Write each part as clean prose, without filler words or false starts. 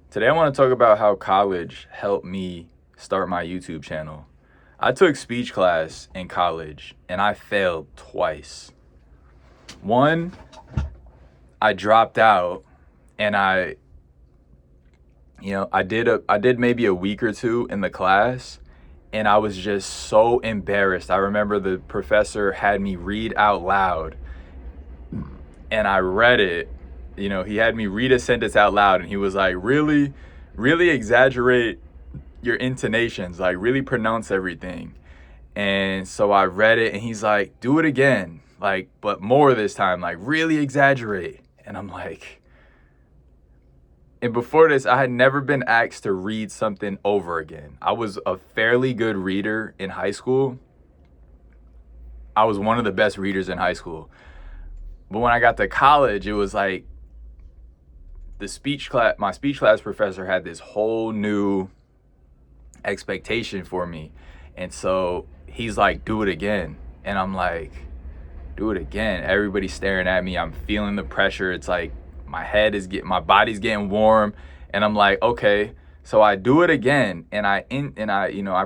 Today I want to talk about how college helped me start my YouTube channel. I took speech class in college and I failed twice. One, I dropped out and I did maybe a week or two in the class and I was just so embarrassed. I remember the professor had me read out loud and I read it. He had me read a sentence out loud and he was like, really, really exaggerate your intonations, like really pronounce everything. And so I read it and he's like, do it again, like, but more this time, like really exaggerate. And I'm like, and before this, I had never been asked to read something over again. I was a fairly good reader in high school. I was one of the best readers in high school. But when I got to college, it was like my speech class professor had this whole new expectation for me. And so he's like, do it again. And I'm like, do it again. Everybody's staring at me. I'm feeling the pressure. It's like my body's getting warm. And I'm like, okay. So I do it again and I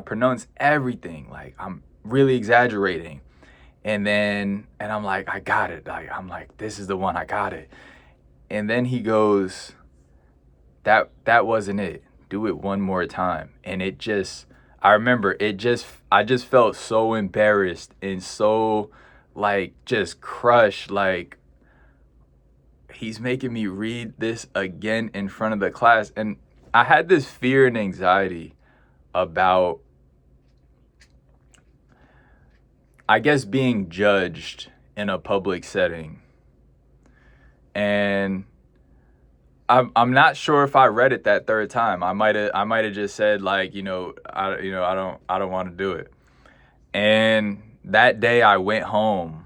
pronounce everything. Like I'm really exaggerating. And I'm like, I got it. Like I'm like, this is the one, I got it. And then he goes, that wasn't it. Do it one more time. And I remember I just felt so embarrassed and so like just crushed. Like he's making me read this again in front of the class. And I had this fear and anxiety about, I guess, being judged in a public setting. And I'm not sure if I read it that third time. I might have just said like, I don't want to do it. And that day I went home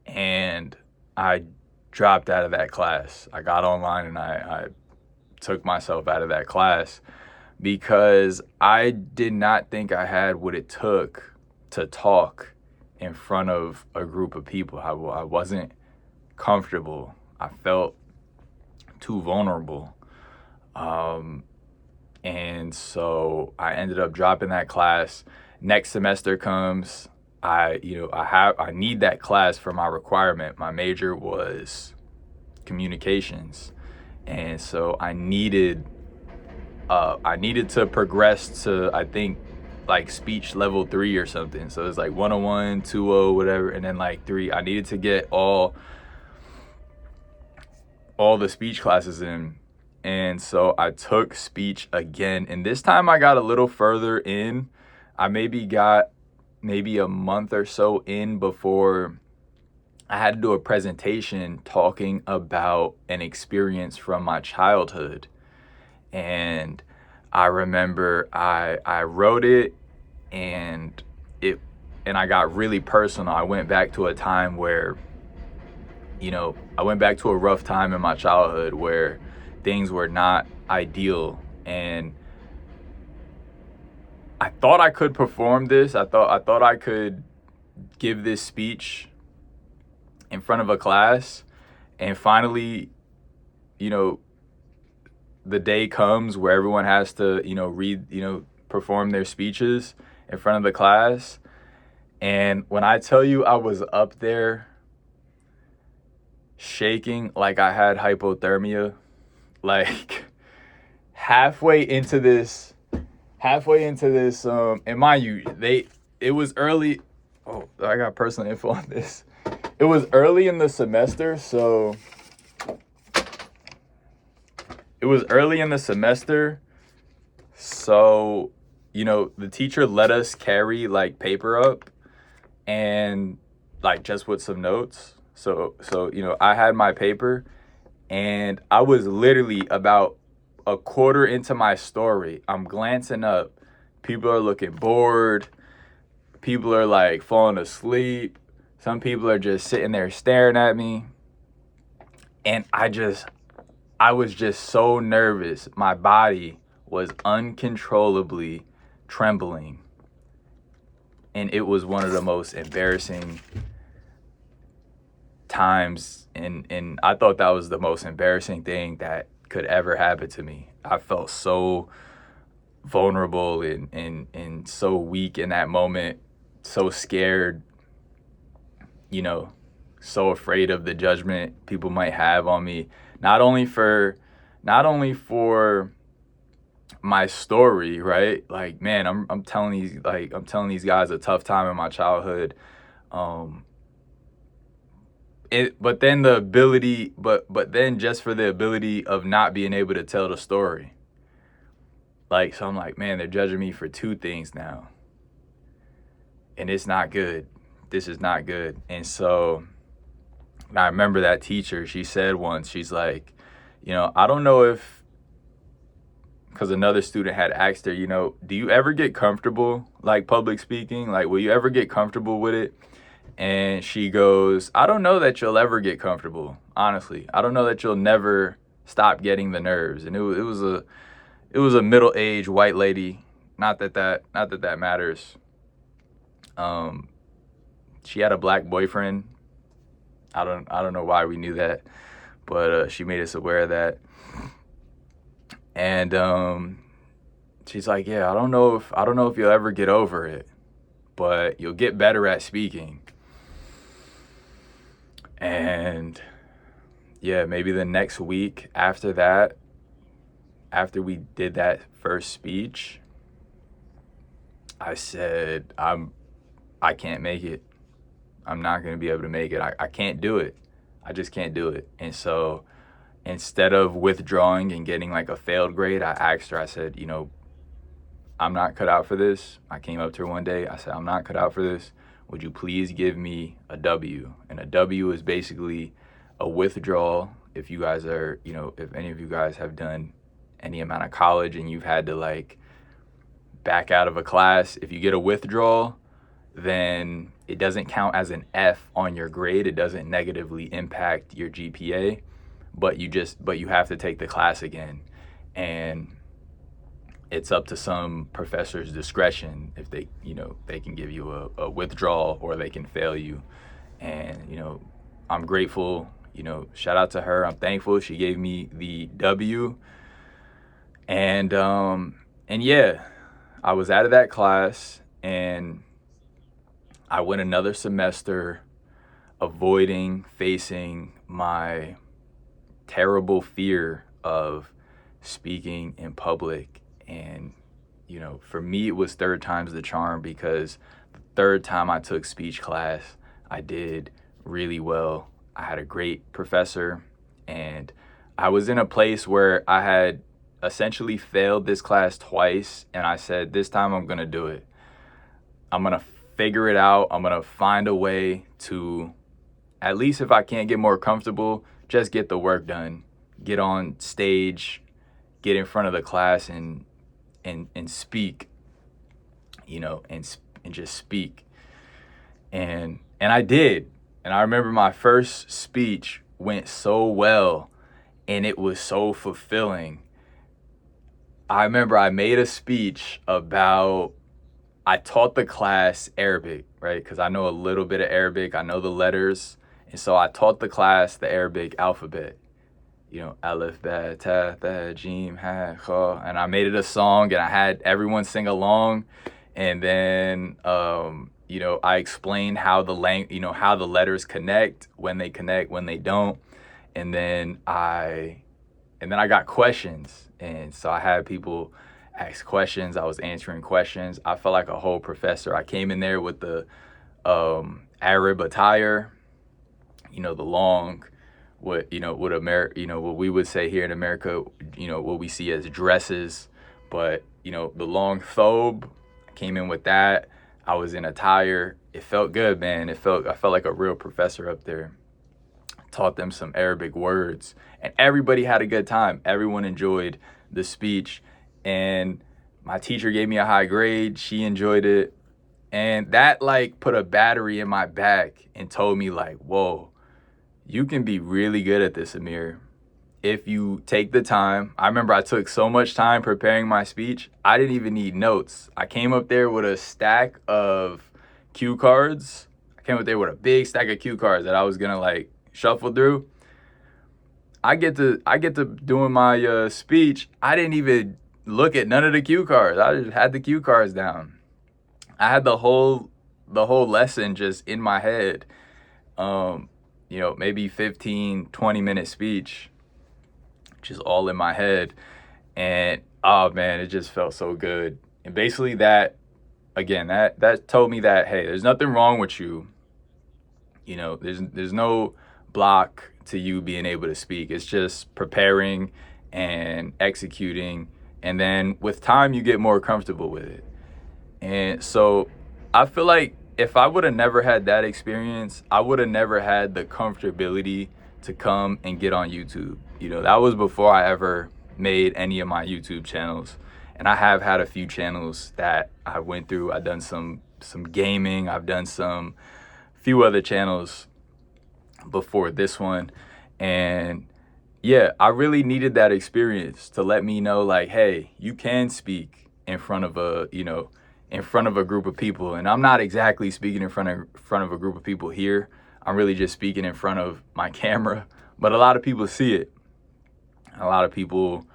and I dropped out of that class. I got online and I took myself out of that class because I did not think I had what it took to talk in front of a group of people. I wasn't comfortable. I felt too vulnerable. Um, and so I ended up dropping that class. Next semester comes, I need that class for my requirement. My major was communications, and so I needed to progress to, I think, like speech level 3 or something. So it's like 101, 2.0, whatever, and then like 3. I needed to get all the speech classes in. And so I took speech again. And this time I got a little further in. I got maybe a month or so in before I had to do a presentation talking about an experience from my childhood. And I remember I wrote it and it and I got really personal. I went back to a time where I went back to a rough time in my childhood where things were not ideal, and I thought I could perform this. I thought I could give this speech in front of a class, and finally, you know, the day comes where everyone has to, perform their speeches in front of the class. And when I tell you I was up there shaking like I had hypothermia, like halfway into this and mind you, it was early. Oh, I got personal info on this. It was early in the semester, so it was early in the semester so the teacher let us carry like paper up and like just with some notes. So I had my paper and I was literally about a quarter into my story. I'm glancing up. People are looking bored. People are like falling asleep. Some people are just sitting there staring at me. And I was just so nervous. My body was uncontrollably trembling. And it was one of the most embarrassing times. And I thought that was the most embarrassing thing that could ever happen to me. I felt so vulnerable and so weak in that moment, so scared, you know, so afraid of the judgment people might have on me. Not only for my story, right? Like, man, I'm telling these guys a tough time in my childhood. Um, but then the ability, but then just for the ability of not being able to tell the story. Like, so I'm like, man, they're judging me for two things now, and it's not good. This is not good. And so I remember that teacher. She said once, she's like, I don't know if, because another student had asked her, do you ever get comfortable like public speaking? Like, will you ever get comfortable with it? And she goes, I don't know that you'll ever get comfortable. Honestly, I don't know that you'll never stop getting the nerves. And it was a middle-aged white lady. Not that matters. She had a black boyfriend. I don't know why we knew that, but she made us aware of that. And she's like, yeah, I don't know if you'll ever get over it, but you'll get better at speaking. And yeah, maybe the next week after that, after we did that first speech, I said, I can't make it. I'm not going to be able to make it. I can't do it. I just can't do it. And so instead of withdrawing and getting like a failed grade, I asked her, I said, I'm not cut out for this. I came up to her one day. I said, I'm not cut out for this. Would you please give me a W? And a W is basically a withdrawal. If you guys are, if any of you guys have done any amount of college and you've had to like back out of a class, if you get a withdrawal, then it doesn't count as an F on your grade. It doesn't negatively impact your GPA, but you have to take the class again. And it's up to some professor's discretion if they can give you a withdrawal or they can fail you. And I'm grateful, shout out to her. I'm thankful she gave me the W. And yeah, I was out of that class and I went another semester avoiding facing my terrible fear of speaking in public. And for me, it was third time's the charm, because the third time I took speech class, I did really well. I had a great professor, and I was in a place where I had essentially failed this class twice, and I said, this time I'm gonna do it. I'm gonna figure it out. I'm gonna find a way to, at least if I can't get more comfortable, just get the work done, get on stage, get in front of the class and speak, and just speak. And I did. And I remember my first speech went so well and it was so fulfilling. I remember I made a speech about, I taught the class Arabic, right? Because I know a little bit of Arabic. I know the letters. And so I taught the class the Arabic alphabet. Aleph, Ba, Ta, Tha, Jim, Ha, Kha. And I made it a song and I had everyone sing along. And then, I explained how how the letters connect, when they don't. And then I got questions. And so I had people ask questions. I was answering questions. I felt like a whole professor. I came in there with the Arab attire, the long, what we would say here in America, what we see as dresses, but the long thobe. I came in with that. I was in attire. It felt good, man. I felt like a real professor up there. Taught them some Arabic words, and everybody had a good time. Everyone enjoyed the speech, and my teacher gave me a high grade. She enjoyed it, and that like put a battery in my back and told me like, whoa, you can be really good at this, Amir, if you take the time. I remember I took so much time preparing my speech. I didn't even need notes. I came up there with a stack of cue cards. I came up there with a big stack of cue cards that I was gonna like shuffle through. I get to doing my speech. I didn't even look at none of the cue cards. I just had the cue cards down. I had the whole lesson just in my head. Um, maybe 15, 20-minute speech, just all in my head. And oh man, it just felt so good. And basically that, again, that told me that, hey, there's nothing wrong with you. There's no block to you being able to speak. It's just preparing and executing, and then with time you get more comfortable with it. And so I feel like if I would have never had that experience, I would have never had the comfortability to come and get on YouTube. That was before I ever made any of my YouTube channels. And I have had a few channels that I went through. I've done some gaming, I've done some few other channels before this one. And yeah, I really needed that experience to let me know, like, hey, you can speak in front of a group of people. And I'm not exactly speaking in front of a group of people here. I'm really just speaking in front of my camera, but a lot of people see it. A lot of people,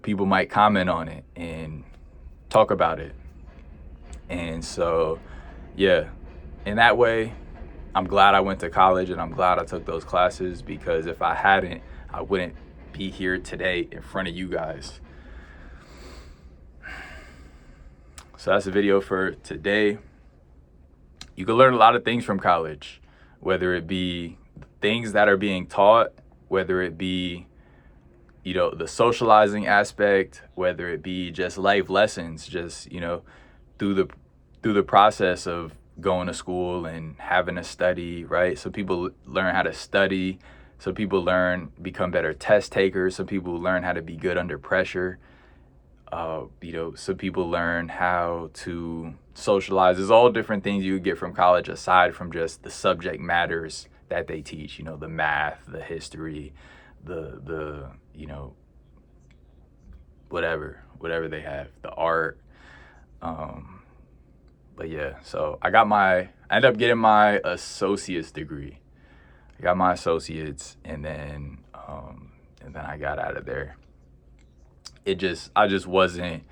people might comment on it and talk about it. And so, yeah, in that way, I'm glad I went to college and I'm glad I took those classes, because if I hadn't, I wouldn't be here today in front of you guys. So that's the video for today. You can learn a lot of things from college, whether it be things that are being taught, whether it be, the socializing aspect, whether it be just life lessons, just, through the process of going to school and having to study, right? So people learn how to study. So people become better test takers. Some people learn how to be good under pressure. Some people learn how to socialize. There's all different things you get from college aside from just the subject matters that they teach, the math, the history, the whatever they have, the art. But yeah, so I ended up getting my associate's degree. I got my associates, and then I got out of there. I just wasn't,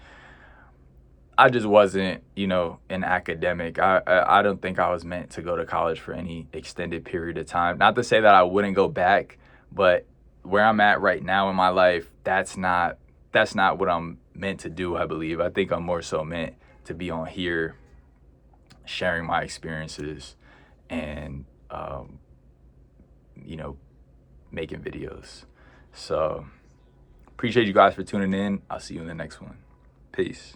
an academic. I don't think I was meant to go to college for any extended period of time. Not to say that I wouldn't go back, but where I'm at right now in my life, that's not what I'm meant to do, I believe. I think I'm more so meant to be on here sharing my experiences and, making videos. So appreciate you guys for tuning in. I'll see you in the next one. Peace.